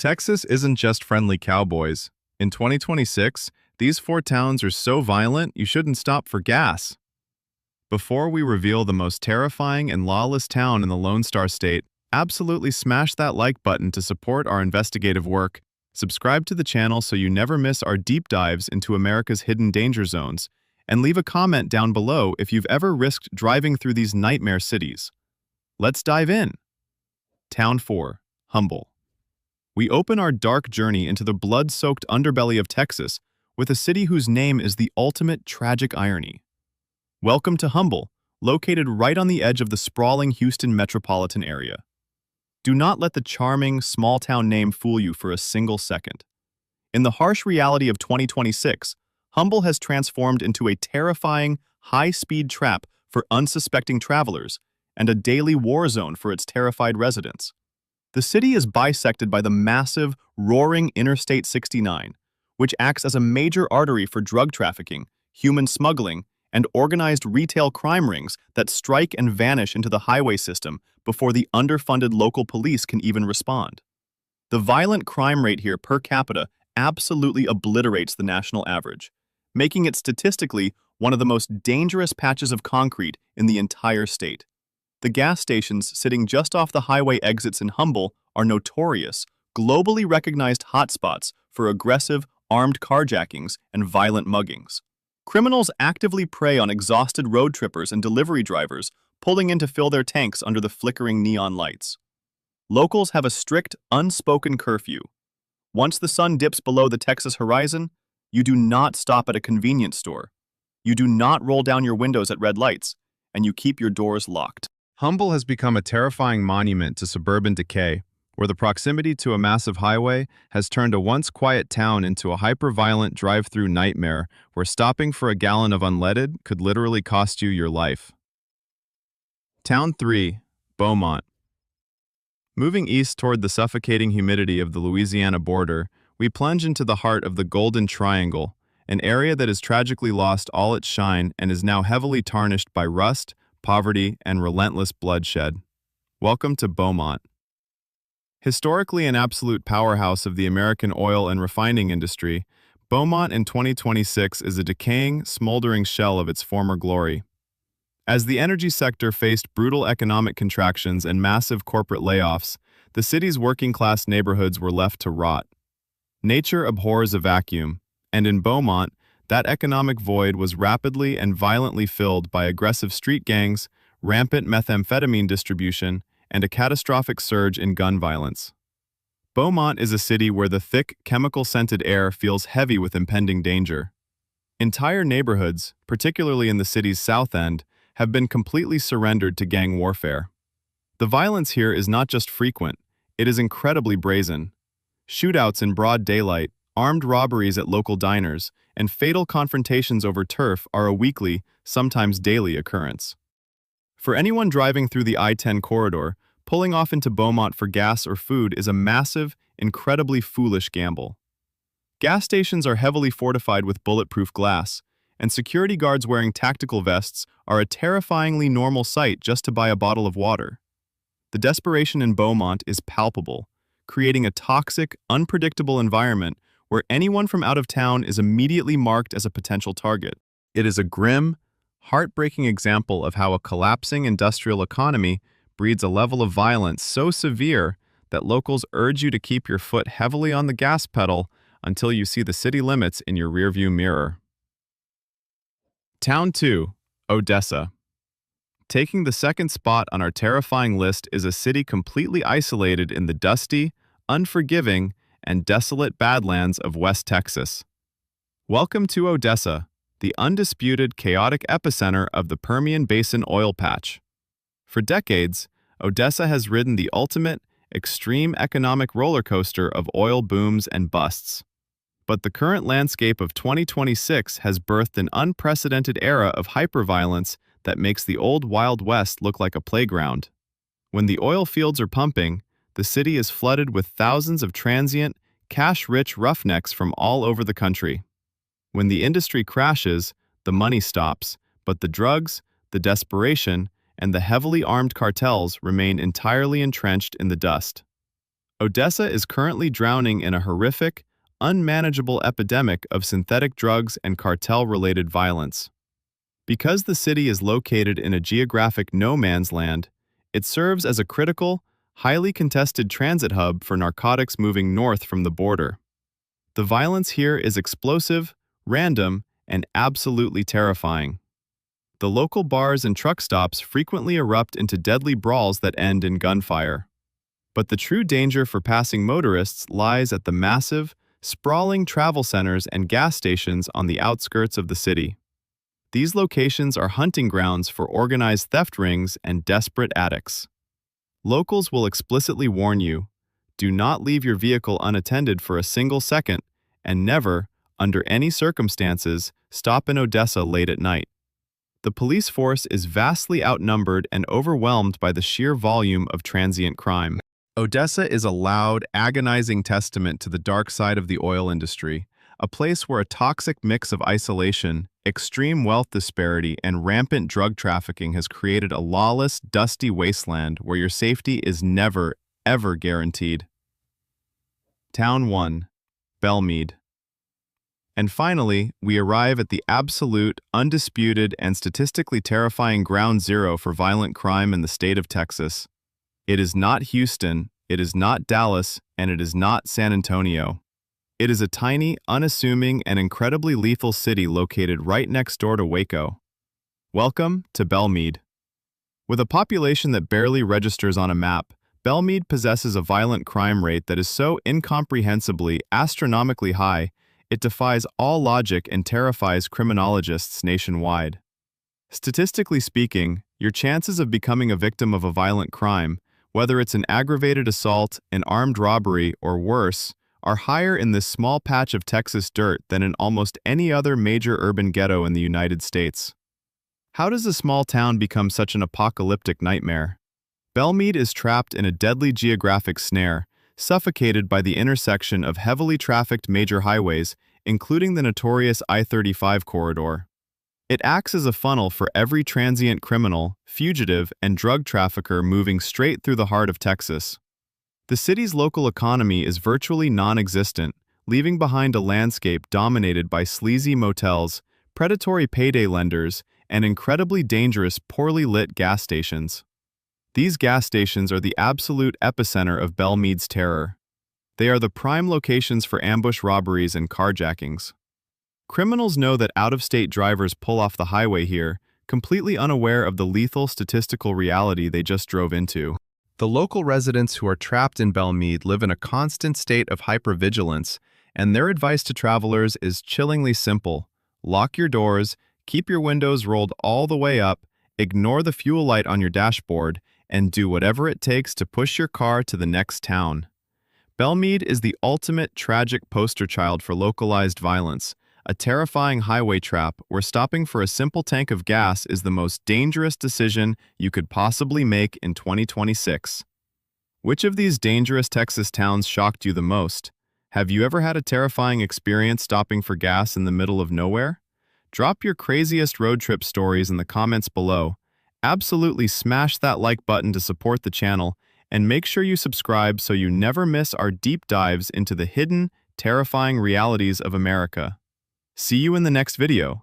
Texas isn't just friendly cowboys. In 2026, these four towns are so violent you shouldn't stop for gas. Before we reveal the most terrifying and lawless town in the Lone Star State, absolutely smash that like button to support our investigative work. Subscribe to the channel so you never miss our deep dives into America's hidden danger zones, and leave a comment down below if you've ever risked driving through these nightmare cities. Let's dive in. Town 4, Humble. We open our dark journey into the blood-soaked underbelly of Texas with a city whose name is the ultimate tragic irony. Welcome to Humble, located right on the edge of the sprawling Houston metropolitan area. Do not let the charming, small-town name fool you for a single second. In the harsh reality of 2026, Humble has transformed into a terrifying, high-speed trap for unsuspecting travelers and a daily war zone for its terrified residents. The city is bisected by the massive, roaring Interstate 69, which acts as a major artery for drug trafficking, human smuggling, and organized retail crime rings that strike and vanish into the highway system before the underfunded local police can even respond. The violent crime rate here per capita absolutely obliterates the national average, making it statistically one of the most dangerous patches of concrete in the entire state. The gas stations sitting just off the highway exits in Humble are notorious, globally recognized hotspots for aggressive, armed carjackings and violent muggings. Criminals actively prey on exhausted road trippers and delivery drivers pulling in to fill their tanks under the flickering neon lights. Locals have a strict, unspoken curfew. Once the sun dips below the Texas horizon, you do not stop at a convenience store. You do not roll down your windows at red lights, and you keep your doors locked. Humble has become a terrifying monument to suburban decay, where the proximity to a massive highway has turned a once quiet town into a hyper-violent drive-through nightmare where stopping for a gallon of unleaded could literally cost you your life. Town 3, Beaumont. Moving east toward the suffocating humidity of the Louisiana border, we plunge into the heart of the Golden Triangle, an area that has tragically lost all its shine and is now heavily tarnished by rust, poverty, and relentless bloodshed. Welcome to Beaumont. Historically an absolute powerhouse of the American oil and refining industry, Beaumont in 2026 is a decaying, smoldering shell of its former glory. As the energy sector faced brutal economic contractions and massive corporate layoffs, the city's working-class neighborhoods were left to rot. Nature abhors a vacuum, and in Beaumont, that economic void was rapidly and violently filled by aggressive street gangs, rampant methamphetamine distribution, and a catastrophic surge in gun violence. Beaumont is a city where the thick, chemical-scented air feels heavy with impending danger. Entire neighborhoods, particularly in the city's south end, have been completely surrendered to gang warfare. The violence here is not just frequent, it is incredibly brazen. Shootouts in broad daylight, armed robberies at local diners, and fatal confrontations over turf are a weekly, sometimes daily occurrence. For anyone driving through the I-10 corridor, pulling off into Beaumont for gas or food is a massive, incredibly foolish gamble. Gas stations are heavily fortified with bulletproof glass, and security guards wearing tactical vests are a terrifyingly normal sight just to buy a bottle of water. The desperation in Beaumont is palpable, creating a toxic, unpredictable environment where anyone from out of town is immediately marked as a potential target. It is a grim, heartbreaking example of how a collapsing industrial economy breeds a level of violence so severe that locals urge you to keep your foot heavily on the gas pedal until you see the city limits in your rearview mirror. Town 2, Odessa. Taking the second spot on our terrifying list is a city completely isolated in the dusty, unforgiving, and desolate badlands of West Texas. Welcome to Odessa, the undisputed chaotic epicenter of the Permian Basin oil patch. For decades, Odessa has ridden the ultimate, extreme economic roller coaster of oil booms and busts. But the current landscape of 2026 has birthed an unprecedented era of hyperviolence that makes the old Wild West look like a playground. When the oil fields are pumping, the city is flooded with thousands of transient, cash-rich roughnecks from all over the country. When the industry crashes, the money stops, but the drugs, the desperation, and the heavily armed cartels remain entirely entrenched in the dust. Odessa is currently drowning in a horrific, unmanageable epidemic of synthetic drugs and cartel-related violence. Because the city is located in a geographic no-man's land, it serves as a critical, highly contested transit hub for narcotics moving north from the border. The violence here is explosive, random, and absolutely terrifying. The local bars and truck stops frequently erupt into deadly brawls that end in gunfire. But the true danger for passing motorists lies at the massive, sprawling travel centers and gas stations on the outskirts of the city. These locations are hunting grounds for organized theft rings and desperate addicts. Locals will explicitly warn you, do not leave your vehicle unattended for a single second, and never, under any circumstances, stop in Odessa late at night. The police force is vastly outnumbered and overwhelmed by the sheer volume of transient crime. Odessa is a loud, agonizing testament to the dark side of the oil industry, a place where a toxic mix of isolation, extreme wealth disparity, and rampant drug trafficking has created a lawless, dusty wasteland where your safety is never, ever guaranteed. Town 1. Belmead. And finally, we arrive at the absolute, undisputed, and statistically terrifying ground zero for violent crime in the state of Texas. It is not Houston, it is not Dallas, and it is not San Antonio. It is a tiny, unassuming, and incredibly lethal city located right next door to Waco. Welcome to Belmead. With a population that barely registers on a map, Belmead possesses a violent crime rate that is so incomprehensibly, astronomically high, it defies all logic and terrifies criminologists nationwide. Statistically speaking, your chances of becoming a victim of a violent crime, whether it's an aggravated assault, an armed robbery, or worse, are higher in this small patch of Texas dirt than in almost any other major urban ghetto in the United States. How does a small town become such an apocalyptic nightmare? Belmead is trapped in a deadly geographic snare, suffocated by the intersection of heavily trafficked major highways, including the notorious I-35 corridor. It acts as a funnel for every transient criminal, fugitive, and drug trafficker moving straight through the heart of Texas. The city's local economy is virtually non-existent, leaving behind a landscape dominated by sleazy motels, predatory payday lenders, and incredibly dangerous, poorly lit gas stations. These gas stations are the absolute epicenter of Belmead's terror. They are the prime locations for ambush robberies and carjackings. Criminals know that out-of-state drivers pull off the highway here, completely unaware of the lethal statistical reality they just drove into. The local residents who are trapped in Belmead live in a constant state of hypervigilance, and their advice to travelers is chillingly simple. Lock your doors, keep your windows rolled all the way up, ignore the fuel light on your dashboard, and do whatever it takes to push your car to the next town. Belmead is the ultimate tragic poster child for localized violence, a terrifying highway trap where stopping for a simple tank of gas is the most dangerous decision you could possibly make in 2026. Which of these dangerous Texas towns shocked you the most? Have you ever had a terrifying experience stopping for gas in the middle of nowhere? Drop your craziest road trip stories in the comments below. Absolutely smash that like button to support the channel, and make sure you subscribe so you never miss our deep dives into the hidden, terrifying realities of America. See you in the next video.